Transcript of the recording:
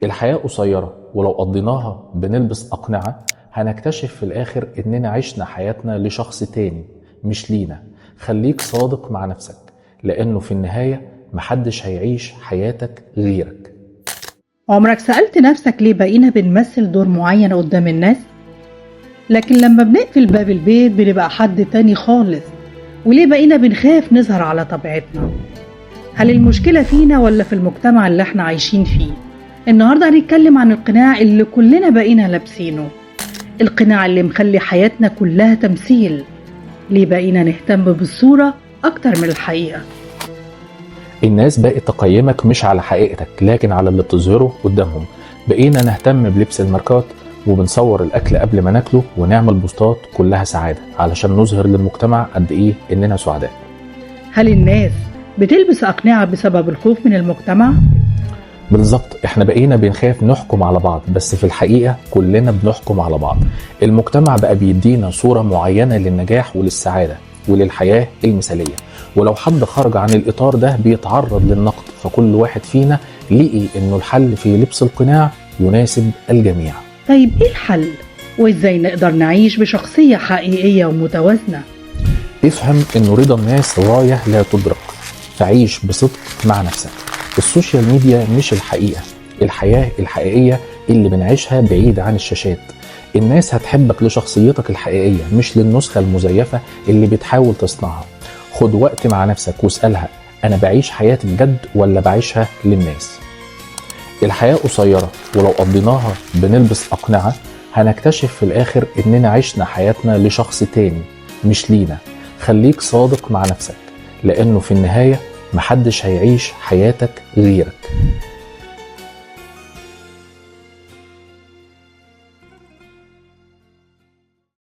الحياة قصيرة، ولو قضيناها بنلبس أقنعة هنكتشف في الآخر إننا عشنا حياتنا لشخص تاني مش لينا. خليك صادق مع نفسك، لأنه في النهاية محدش هيعيش حياتك غيرك. عمرك سألت نفسك ليه بقينا بنمثل دور معين قدام الناس؟ لكن لما بنقفل باب البيت بنبقى حد تاني خالص. وليه بقينا بنخاف نظهر على طبيعتنا؟ هل المشكلة فينا ولا في المجتمع اللي احنا عايشين فيه؟ النهاردة هنتكلم عن القناع اللي كلنا بقينا لابسينه، القناع اللي مخلي حياتنا كلها تمثيل. ليه بقينا نهتم بالصورة أكتر من الحقيقة؟ الناس بقت تقيمك مش على حقيقتك لكن على اللي بتظهره قدامهم. بقينا نهتم بلبس الماركات وبنصور الأكل قبل ما ناكله ونعمل بوستات كلها سعادة علشان نظهر للمجتمع قد إيه إننا سعداء. هل الناس بتلبس أقنعة بسبب الخوف من المجتمع؟ بالظبط، احنا بقينا بنخاف نحكم على بعض، بس في الحقيقة كلنا بنحكم على بعض. المجتمع بقى بيدينا صورة معينة للنجاح وللسعادة وللحياة المثالية، ولو حد خرج عن الإطار ده بيتعرض للنقد. فكل واحد فينا لقي إنه الحل في لبس القناع يناسب الجميع. طيب إيه الحل؟ وإزاي نقدر نعيش بشخصية حقيقية ومتوازنة؟ افهم إنه رضا الناس غاية لا تدرك، فعيش بصدق مع نفسك. السوشيال ميديا مش الحقيقة، الحياة الحقيقية اللي بنعيشها بعيد عن الشاشات. الناس هتحبك لشخصيتك الحقيقية مش للنسخة المزيفة اللي بتحاول تصنعها. خد وقت مع نفسك واسألها، أنا بعيش حياتي بجد ولا بعيشها للناس؟ الحياة قصيرة، ولو قضيناها بنلبس أقنعة هنكتشف في الآخر إننا عشنا حياتنا لشخص تاني مش لينا. خليك صادق مع نفسك، لأنه في النهاية محدش هيعيش حياتك غيرك.